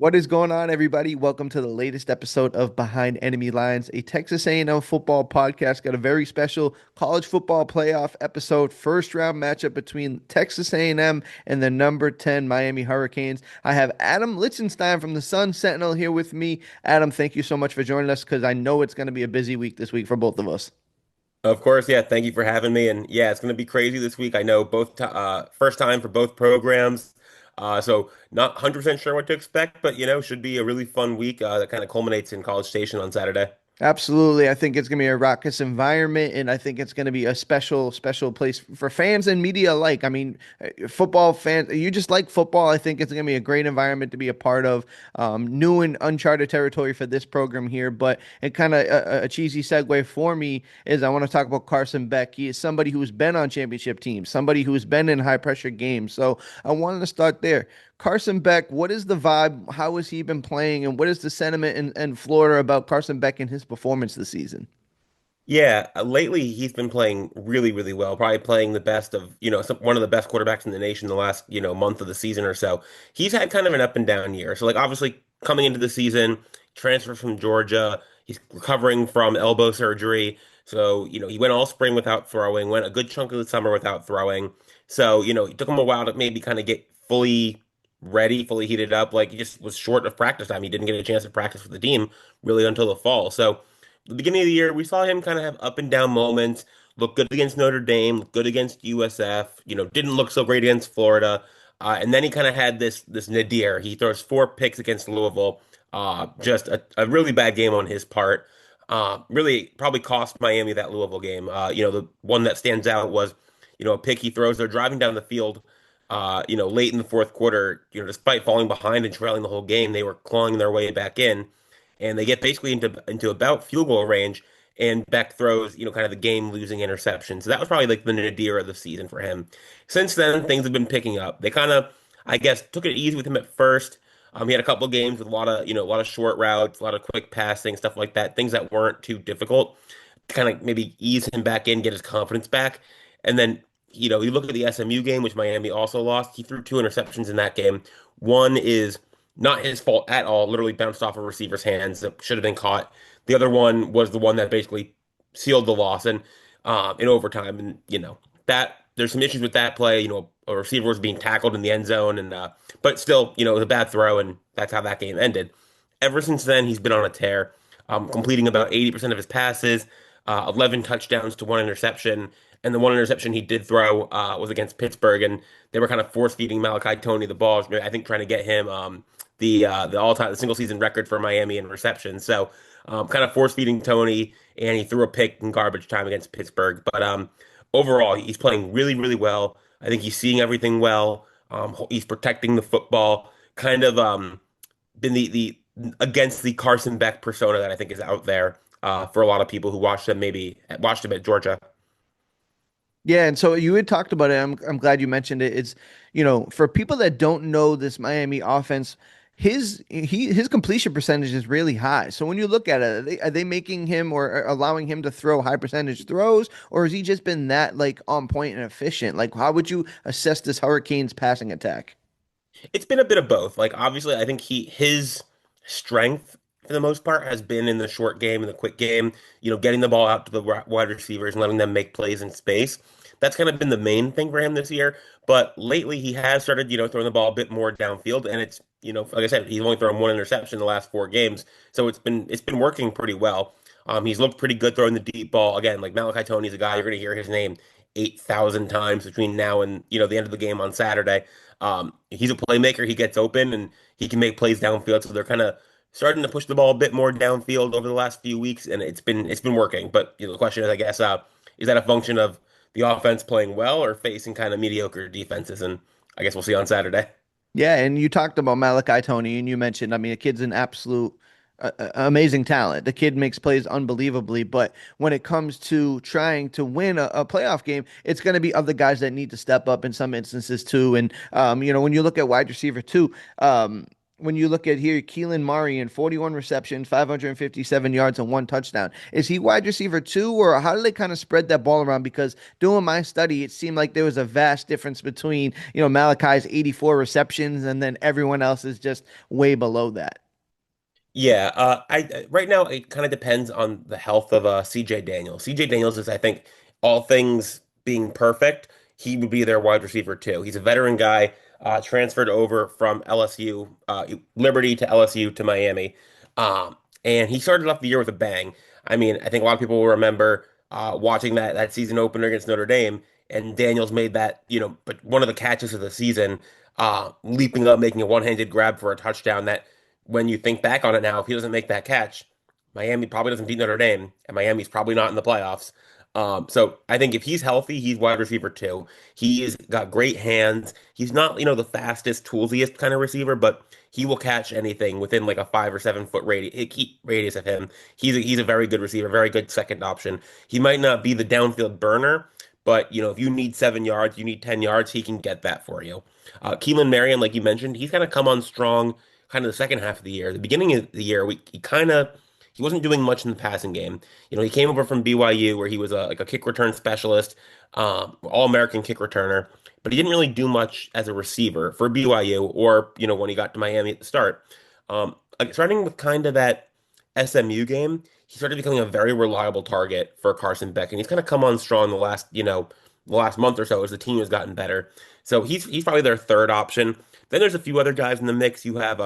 What is going on, everybody? Welcome to the latest episode of Behind Enemy Lines, a Texas A&M football podcast. Got a very special college football playoff episode, first round matchup between Texas A&M and the number 10 Miami Hurricanes. I have Adam Lichtenstein from the Sentinel here with me. Adam, thank you so much for joining us because I know it's going to be a busy week this week for both of us. Of course, yeah. Thank you for having me. And yeah, it's going to be crazy this week. I know both first time for both programs. So not 100% sure what to expect, but should be a really fun week that kind of culminates in College Station on Saturday. Absolutely. I think it's going to be a raucous environment, and I think it's going to be a special place for fans and media alike. I mean, football fans, you just like football. I think it's going to be a great environment to be a part of. New and uncharted territory for this program here, but it kind of a cheesy segue for me is I want to talk about Carson Beck. He is somebody who's been on championship teams, somebody who's been in high pressure games. So I wanted to start there. Carson Beck, what is the vibe? How has he been playing? And what is the sentiment in Florida about Carson Beck and his performance this season? Yeah, lately he's been playing really, really well. Probably playing the best of, one of the best quarterbacks in the nation the last, month of the season or so. He's had kind of an up and down year. So like obviously coming into the season, transfer from Georgia, he's recovering from elbow surgery. So, he went all spring without throwing, went a good chunk of the summer without throwing. So, it took him a while to maybe kind of get fully ready, fully heated up. Like he just was short of practice time. He didn't get a chance to practice with the team really until the fall. So the beginning of the year, we saw him kind of have up and down moments. Look good against Notre Dame, look good against USF. Didn't look so great against Florida. And then he kind of had this nadir. He throws four picks against Louisville. Just a really bad game on his part. Really probably cost Miami that Louisville game. The one that stands out was, a pick he throws. They're driving down the field, late in the fourth quarter. Despite falling behind and trailing the whole game, they were clawing their way back in and they get basically into about field goal range, and Beck throws, kind of the game-losing interception. So that was probably like the nadir of the season for him. Since then, things have been picking up. They kind of, I guess, took it easy with him at first. He had a couple of games with a lot of, a lot of short routes, a lot of quick passing, stuff like that, things that weren't too difficult to kind of maybe ease him back in, get his confidence back. And then, you look at the SMU game, which Miami also lost. He threw two interceptions in that game. One is not his fault at all, literally bounced off a receiver's hands that should have been caught. The other one was the one that basically sealed the loss and in overtime. And that there's some issues with that play. A receiver was being tackled in the end zone, and but still, it was a bad throw, and that's how that game ended. Ever since then, he's been on a tear, completing about 80% of his passes, 11 touchdowns to one interception. And the one interception he did throw was against Pittsburgh, and they were kind of force feeding Malachi Tony the balls. I think trying to get him the all-time the single season record for Miami in receptions. So kind of force feeding Tony, and he threw a pick in garbage time against Pittsburgh. But overall, he's playing really, really well. I think he's seeing everything well. He's protecting the football. Kind of been the against the Carson Beck persona that I think is out there for a lot of people who watched him at Georgia. Yeah, and so you had talked about it. I'm glad you mentioned it. It's, for people that don't know this Miami offense, his completion percentage is really high. So when you look at it, are they making him or allowing him to throw high percentage throws, or has he just been that like on point and efficient? Like, how would you assess this Hurricanes passing attack? It's been a bit of both. Like obviously, I think his strength for the most part has been in the short game and the quick game. Getting the ball out to the wide receivers and letting them make plays in space. That's kind of been the main thing for him this year. But lately, he has started, throwing the ball a bit more downfield, and it's, like I said, he's only thrown one interception in the last four games, so it's been working pretty well. He's looked pretty good throwing the deep ball. Again, like Malachi Tony's a guy you're going to hear his name 8,000 times between now and the end of the game on Saturday. He's a playmaker. He gets open and he can make plays downfield. So they're kind of starting to push the ball a bit more downfield over the last few weeks, and it's been working. But the question is, I guess, is that a function of the offense playing well or facing kind of mediocre defenses? And I guess we'll see on Saturday. Yeah, and you talked about Malachi Tony, and you mentioned, I mean, a kid's an absolute amazing talent. The kid makes plays unbelievably, but when it comes to trying to win a playoff game, it's going to be other guys that need to step up in some instances too. And when you look at wide receiver too, when you look at here, Keelan Murray in 41 receptions, 557 yards, and one touchdown. Is he wide receiver two, or how do they kind of spread that ball around? Because doing my study, it seemed like there was a vast difference between, Malachi's 84 receptions and then everyone else is just way below that. Yeah, I right now it kind of depends on the health of CJ Daniels. CJ Daniels is, I think, all things being perfect, he would be their wide receiver too. He's a veteran guy, transferred over from LSU, Liberty to LSU to Miami, and he started off the year with a bang. I mean, I think a lot of people will remember watching that season opener against Notre Dame, and Daniels made that, but one of the catches of the season, leaping up, making a one-handed grab for a touchdown that when you think back on it now, if he doesn't make that catch, Miami probably doesn't beat Notre Dame, and Miami's probably not in the playoffs. So I think if he's healthy, he's wide receiver too. He's got great hands. He's not, the fastest, toolsiest kind of receiver, but he will catch anything within like a 5 or 7 foot radius of him. He's a very good receiver, very good second option. He might not be the downfield burner, but if you need 7 yards, you need 10 yards, he can get that for you. Keelan Marion, like you mentioned, he's kind of come on strong kind of the second half of the year. The beginning of the year, he wasn't doing much in the passing game. He came over from BYU where he was like a kick return specialist, all-American kick returner, but he didn't really do much as a receiver for BYU or when he got to Miami at the start. Like, starting with kind of that SMU game, he started becoming a very reliable target for Carson Beck, and he's kind of come on strong the last month or so as the team has gotten better. So he's probably their third option. Then there's a few other guys in the mix. You have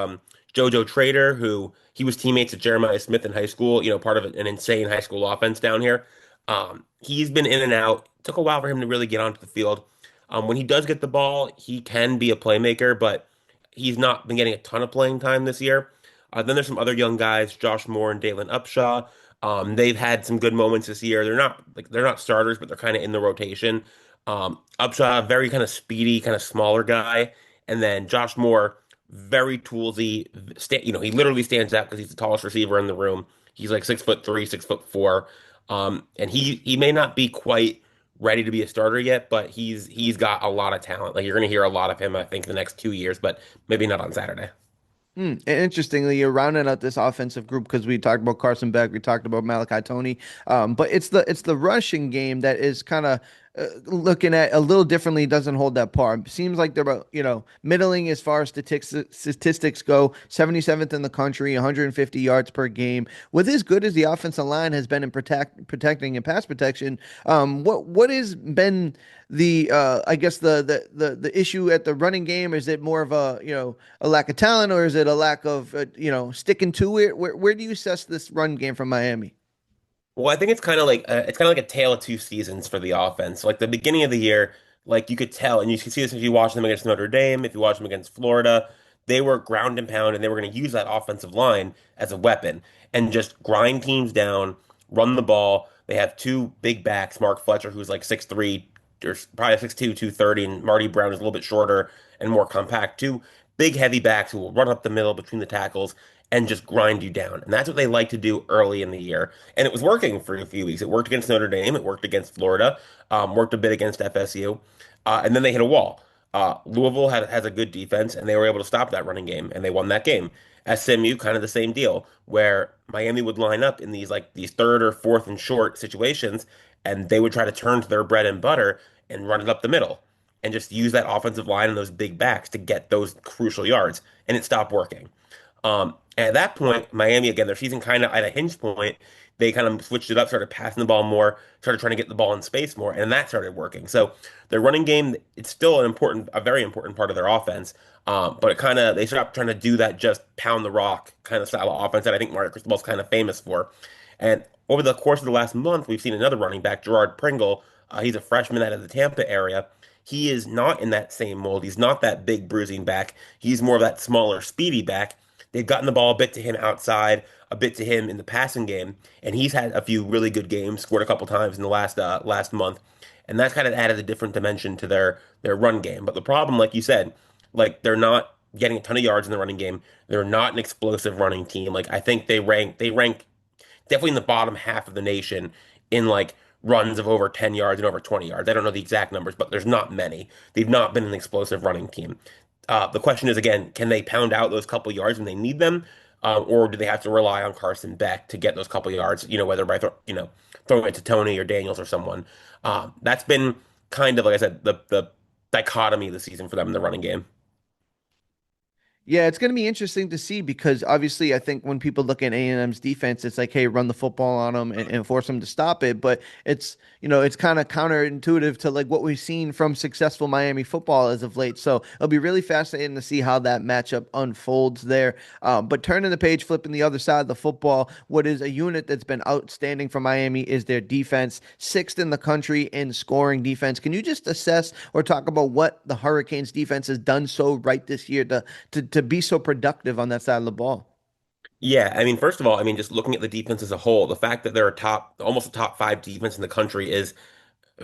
JoJo Trader, who he was teammates at Jeremiah Smith in high school, part of an insane high school offense down here. He's been in and out. Took a while for him to really get onto the field. When he does get the ball, he can be a playmaker, but he's not been getting a ton of playing time this year. Then there's some other young guys, Josh Moore and Dalen Upshaw. They've had some good moments this year. They're not starters, but they're kind of in the rotation. Upshaw, very kind of speedy, kind of smaller guy, and then Josh Moore, very toolsy. He literally stands out because he's the tallest receiver in the room. He's like 6'3", 6'4", and he may not be quite ready to be a starter yet, but he's got a lot of talent. Like, you're going to hear a lot of him, I think, the next 2 years, but maybe not on Saturday. And interestingly, you're rounding out this offensive group because we talked about Carson Beck, we talked about Malachi Tony, but it's the rushing game that is kind of looking at a little differently. Doesn't hold that par. Seems like they're about middling as far as statistics go. 77th in the country, 150 yards per game. With as good as the offensive line has been in protecting and pass protection, what has been the I guess the issue at the running game? Is it more of a lack of talent, or is it a lack of sticking to it? Where do you assess this run game from Miami? Well, I think it's kind of like a tale of two seasons for the offense. Like, the beginning of the year, like, you could tell, and you can see this if you watch them against Notre Dame, if you watch them against Florida, they were ground and pound, and they were going to use that offensive line as a weapon and just grind teams down, run the ball. They have two big backs, Mark Fletcher, who's like 6'3", or probably 6'2", 230, and Marty Brown is a little bit shorter and more compact. Two big heavy backs who will run up the middle between the tackles and just grind you down. And that's what they like to do early in the year. And it was working for a few weeks. It worked against Notre Dame. It worked against Florida. Worked a bit against FSU. And then they hit a wall. Louisville has a good defense, and they were able to stop that running game, and they won that game. SMU, kind of the same deal, where Miami would line up in these third or fourth and short situations, and they would try to turn to their bread and butter and run it up the middle, and just use that offensive line and those big backs to get those crucial yards. And it stopped working. And at that point, Miami, again, their season kind of at a hinge point, they kind of switched it up, started passing the ball more, started trying to get the ball in space more, and that started working. So their running game, it's still a very important part of their offense. But they stopped trying to do that just pound the rock kind of style of offense that I think Mario Cristobal's kind of famous for. And over the course of the last month, we've seen another running back, Gerard Pringle. He's a freshman out of the Tampa area. He is not in that same mold. He's not that big bruising back. He's more of that smaller, speedy back. They've gotten the ball a bit to him outside, a bit to him in the passing game, and he's had a few really good games, scored a couple times in the last month, and that's kind of added a different dimension to their run game. But the problem, like you said, like, they're not getting a ton of yards in the running game. They're not an explosive running team. Like, I think they rank definitely in the bottom half of the nation in, like, runs of over 10 yards and over 20 yards. I don't know the exact numbers, but there's not many. They've not been an explosive running team. The question is again, can they pound out those couple yards when they need them, or do they have to rely on Carson Beck to get those couple yards? Whether by throwing it to Tony or Daniels or someone. That's been kind of like I said, the dichotomy of the season for them in the running game. Yeah, it's going to be interesting to see because obviously I think when people look at A&M's defense, it's like, hey, run the football on them and force them to stop it. But it's kind of counterintuitive to like what we've seen from successful Miami football as of late. So it'll be really fascinating to see how that matchup unfolds there. But turning the page, flipping the other side of the football, what is a unit that's been outstanding for Miami is their defense, sixth in the country in scoring defense. Can you just assess or talk about what the Hurricanes defense has done so right this year to be so productive on that side of the ball? Yeah, I mean, first of all, I mean, just looking at the defense as a whole, the fact that they're almost a top five defense in the country is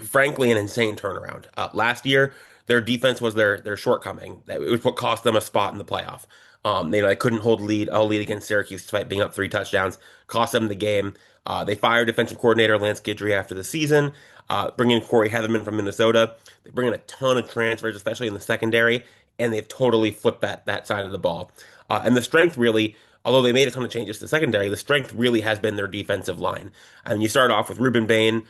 frankly an insane turnaround. Last year, their defense was their shortcoming. That it was what cost them a spot in the playoff. They couldn't hold a lead against Syracuse despite being up three touchdowns, cost them the game. They fired defensive coordinator Lance Guidry after the season, bringing in Corey Heatherman from Minnesota. They bring in a ton of transfers, especially in the secondary, and they've totally flipped that side of the ball. And the strength really, although they made a ton of changes to the secondary, the strength really has been their defensive line. And you start off with Ruben Bain,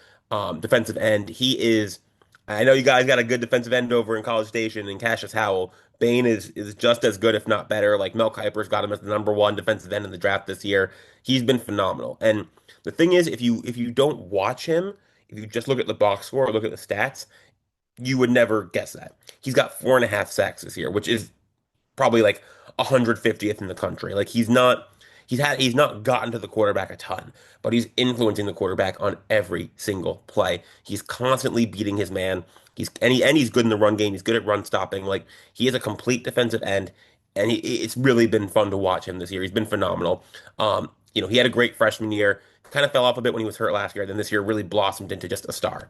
defensive end. He is. I know you guys got a good defensive end over in College Station and Cassius Howell. Bain is just as good, if not better. Like Mel Kiper's got him as the number one defensive end in the draft this year. He's been phenomenal. And the thing is, if you don't watch him, if you just look at the box score or look at the stats, you would never guess that. He's got 4.5 sacks this year, which is probably like 150th in the country. Like he's not gotten to the quarterback a ton, but he's influencing the quarterback on every single play. He's constantly beating his man. He's good in the run game. He's good at run stopping. Like he is a complete defensive end, and it's really been fun to watch him this year. He's been phenomenal. He had a great freshman year. Kind of fell off a bit when he was hurt last year. Then this year really blossomed into just a star.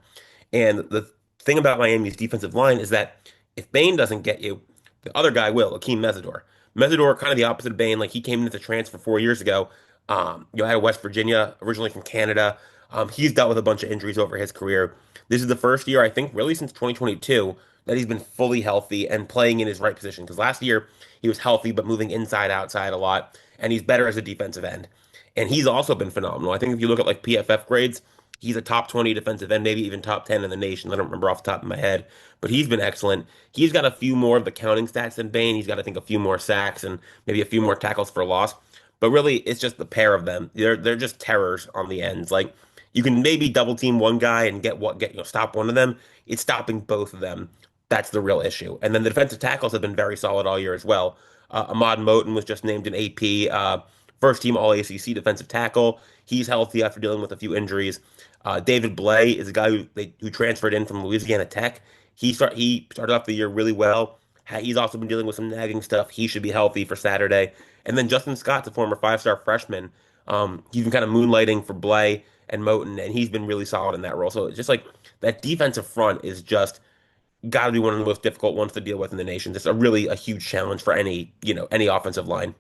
And the thing about Miami's defensive line is that if Bain doesn't get you, the other guy will, Akeem Mesidor. Mesidor, kind of the opposite of Bain. Like he came into the transfer 4 years ago. Out of West Virginia, originally from Canada. He's dealt with a bunch of injuries over his career. This is the first year, I think, really since 2022, that he's been fully healthy and playing in his right position. Because last year he was healthy but moving inside outside a lot, and he's better as a defensive end. And he's also been phenomenal. I think if you look at like PFF grades, he's a top 20 defensive end, maybe even top 10 in the nation. I don't remember off the top of my head, but he's been excellent. He's got a few more of the counting stats than Bain. He's got, I think, a few more sacks and maybe a few more tackles for loss. But really, it's just the pair of them. They're just terrors on the ends. Like you can maybe double team one guy and stop one of them. It's stopping both of them. That's the real issue. And then the defensive tackles have been very solid all year as well. Ahmad Moten was just named an AP first team All ACC defensive tackle. He's healthy after dealing with a few injuries. David Blay is a guy who transferred in from Louisiana Tech. He started off the year really well. He's also been dealing with some nagging stuff. He should be healthy for Saturday. And then Justin Scott's a former five-star freshman. He's been kind of moonlighting for Blay and Moten, and he's been really solid in that role. So it's just like that defensive front is just got to be one of the most difficult ones to deal with in the nation. It's a huge challenge for any offensive line.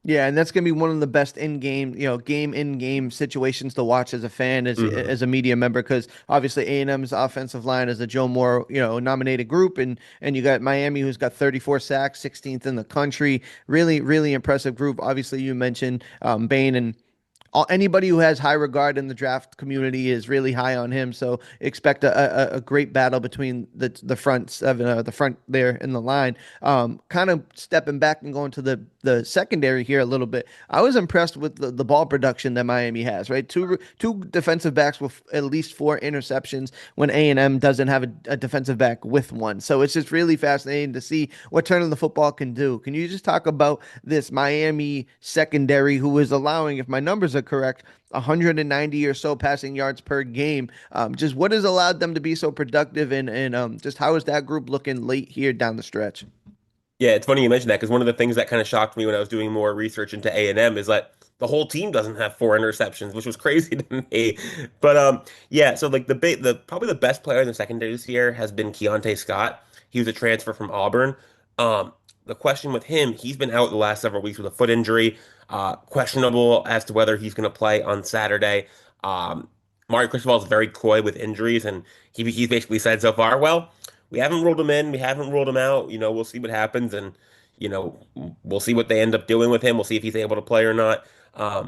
Yeah, and that's going to be one of the best in-game, game in-game situations to watch as a fan, Hmm. as a media member, because obviously A&M's offensive line is a Joe Moore, nominated group, and you got Miami who's got 34 sacks, 16th in the country. Really, really impressive group. Obviously, you mentioned Bain and anybody who has high regard in the draft community is really high on him. So expect a great battle between the front seven, the front there in the line. Kind of stepping back and going to the secondary here a little bit. I was impressed with the ball production that Miami has. Right, two defensive backs with at least four interceptions when A&M doesn't have a defensive back with one. So it's just really fascinating to see what turning the football can do. Can you just talk about this Miami secondary who is allowing, if my numbers are correct, 190 or so passing yards per game? Just what has allowed them to be so productive, and just how is that group looking late here down the stretch? Yeah, it's funny you mentioned that because one of the things that kind of shocked me when I was doing more research into A&M is that the whole team doesn't have four interceptions, which was crazy to me. But yeah, so like the probably the best player in the secondary this year has been Keontae Scott. He was a transfer from Auburn. The question with him, he's been out the last several weeks with a foot injury, questionable as to whether he's going to play on Saturday. Mario Cristobal is very coy with injuries, and he's basically said so far, well, we haven't ruled him in, we haven't ruled him out. We'll see what happens. And we'll see what they end up doing with him. We'll see if he's able to play or not.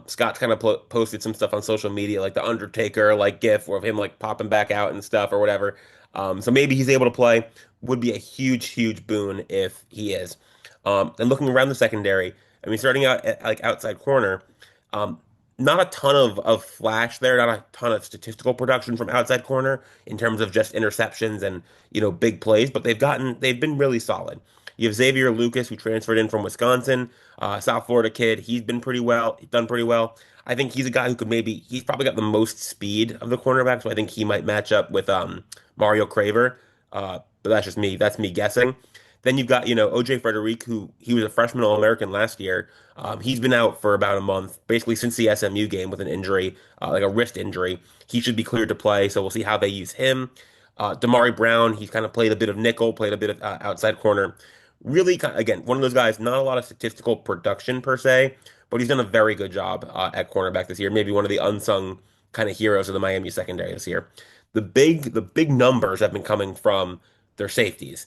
Scott's kind of posted some stuff on social media, like the Undertaker like GIF of him like popping back out and stuff or whatever. So maybe he's able to play. Would be a huge, huge boon if he is. And looking around the secondary, I mean, starting out at like outside corner, um, not a ton of flash there, not a ton of statistical production from outside corner in terms of just interceptions and big plays, but they've been really solid. You have Xavier Lucas, who transferred in from Wisconsin, South Florida kid. He's been pretty well, done pretty well. I think he's a guy who could he's probably got the most speed of the cornerbacks, so I think he might match up with Mario Craver. But that's just me. That's me guessing. Then you've got, OJ Frederick, who he was a freshman All-American last year. He's been out for about a month, basically since the SMU game with an injury, like a wrist injury. He should be cleared to play, so we'll see how they use him. Damari Brown, he's kind of played a bit of nickel, played a bit of outside corner. Really, again, one of those guys, not a lot of statistical production per se, but he's done a very good job at cornerback this year. Maybe one of the unsung kind of heroes of the Miami secondary this year. The big numbers have been coming from their safeties.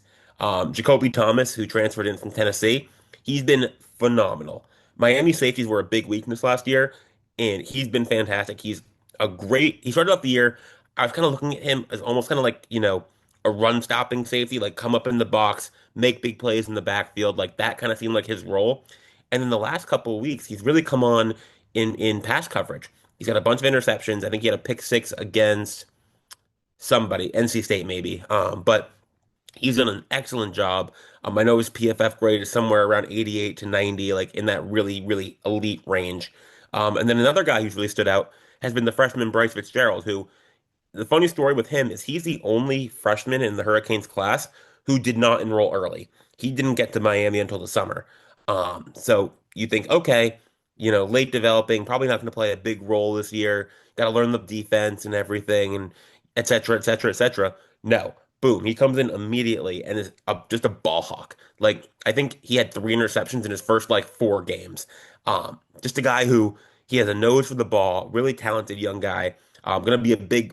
Jacoby Thomas, who transferred in from Tennessee, he's been phenomenal. Miami safeties were a big weakness last year, and he's been fantastic. He started off the year. I was kind of looking at him as almost kind of like, a run stopping safety, like come up in the box, make big plays in the backfield. Like that kind of seemed like his role. And in the last couple of weeks, he's really come on in pass coverage. He's got a bunch of interceptions. I think he had a pick six against somebody, NC State maybe. But he's done an excellent job. I know his PFF grade is somewhere around 88 to 90, like in that really, really elite range. And then another guy who's really stood out has been the freshman Bryce Fitzgerald, who the funny story with him is he's the only freshman in the Hurricanes class who did not enroll early. He didn't get to Miami until the summer. So you think, okay, late developing, probably not going to play a big role this year. Got to learn the defense and everything, and et cetera, et cetera, et cetera. No, boom, he comes in immediately and is just a ball hawk. Like I think he had three interceptions in his first like four games. Just a guy who he has a nose for the ball, really talented young guy. Going to be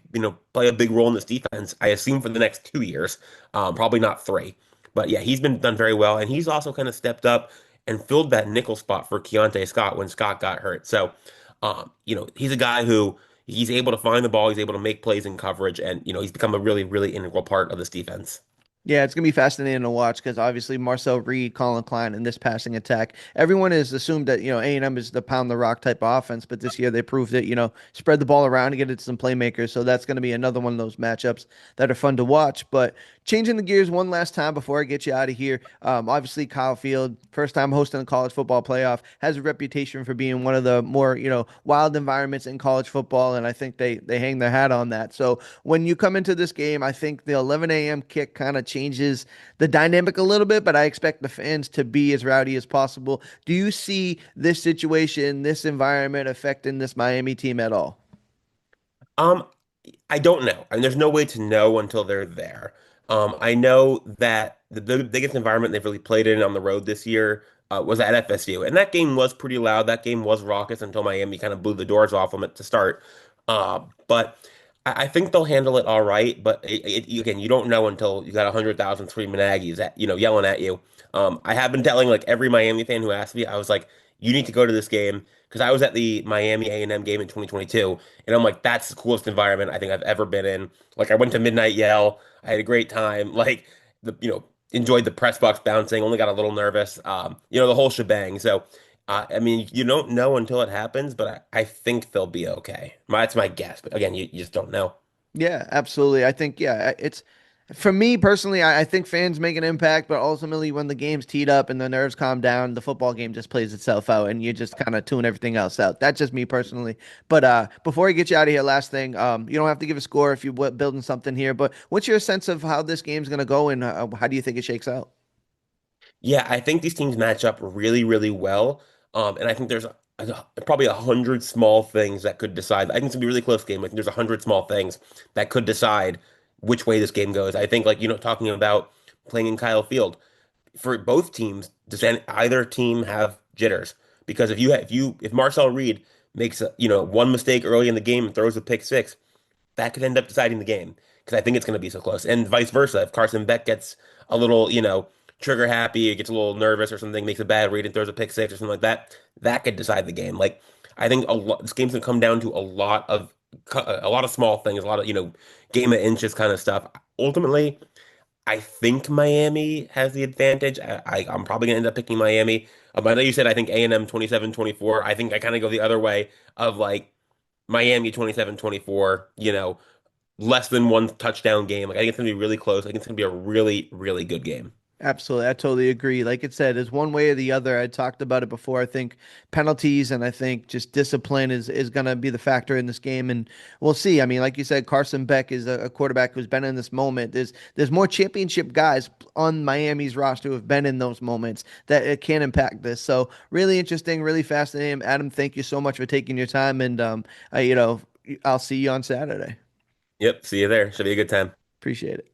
play a big role in this defense, I assume, for the next 2 years. Probably not three. But yeah, he's been done very well. And he's also kind of stepped up and filled that nickel spot for Keontae Scott when Scott got hurt. So, he's a guy who he's able to find the ball, he's able to make plays in coverage, and, he's become a really, really integral part of this defense. Yeah, it's gonna be fascinating to watch because obviously Marcel Reed, Colin Klein, in this passing attack, everyone has assumed that A&M is the pound the rock type of offense, but this year they proved it. Spread the ball around and get it to some playmakers. So that's gonna be another one of those matchups that are fun to watch. But changing the gears one last time before I get you out of here, obviously Kyle Field, first time hosting a college football playoff, has a reputation for being one of the more wild environments in college football, and I think they hang their hat on that. So when you come into this game, I think the 11 a.m. kick kind of changes the dynamic a little bit, but I expect the fans to be as rowdy as possible. Do you see this situation, this environment affecting this Miami team at all? Um, I don't know. I mean, there's no way to know until they're there. I know that the biggest environment they've really played in on the road this year was at FSU, and that game was pretty loud. That game was raucous until Miami kind of blew the doors off them to start. But I think they'll handle it all right. But again, you don't know until you got 100,000 screaming Aggies yelling at you. I have been telling like every Miami fan who asked me, I was like, you need to go to this game because I was at the Miami A&M game in 2022, and I'm like, that's the coolest environment I think I've ever been in. Like I went to Midnight Yell, I had a great time. Like enjoyed the press box bouncing, only got a little nervous. The whole shebang. So. I mean, you don't know until it happens, but I think they'll be okay. That's my guess. But again, you just don't know. Yeah, absolutely. I think, yeah, it's for me personally, I think fans make an impact, but ultimately when the game's teed up and the nerves calm down, the football game just plays itself out and you just kind of tune everything else out. That's just me personally. But before I get you out of here, last thing, you don't have to give a score if you're building something here, but what's your sense of how this game's going to go and how do you think it shakes out? Yeah, I think these teams match up really, really well. And I think there's probably 100 small things that could decide. I think it's gonna be a really close game. I think there's 100 small things that could decide which way this game goes. I think, like, talking about playing in Kyle Field for both teams, does either team have jitters? Because if Marcel Reed makes one mistake early in the game and throws a pick six, that could end up deciding the game because I think it's going to be so close. And vice versa, if Carson Beck gets a little, trigger happy, it gets a little nervous or something, makes a bad read and throws a pick six or something like that, that could decide the game. Like I think a lot this game's gonna come down to a lot of small things, a lot of, game of inches kind of stuff. Ultimately, I think Miami has the advantage. I'm probably gonna end up picking Miami. I know you said I think A&M 27-24. I think I kind of go the other way of like Miami 27-24, less than one touchdown game. Like I think it's gonna be really close. I think it's gonna be a really, really good game. Absolutely. I totally agree. Like it said, it's one way or the other. I talked about it before. I think penalties and I think just discipline is going to be the factor in this game. And we'll see. I mean, like you said, Carson Beck is a quarterback who's been in this moment. There's more championship guys on Miami's roster who have been in those moments that it can impact this. So really interesting, really fascinating. Adam, thank you so much for taking your time. And, I'll see you on Saturday. Yep, see you there. Should be a good time. Appreciate it.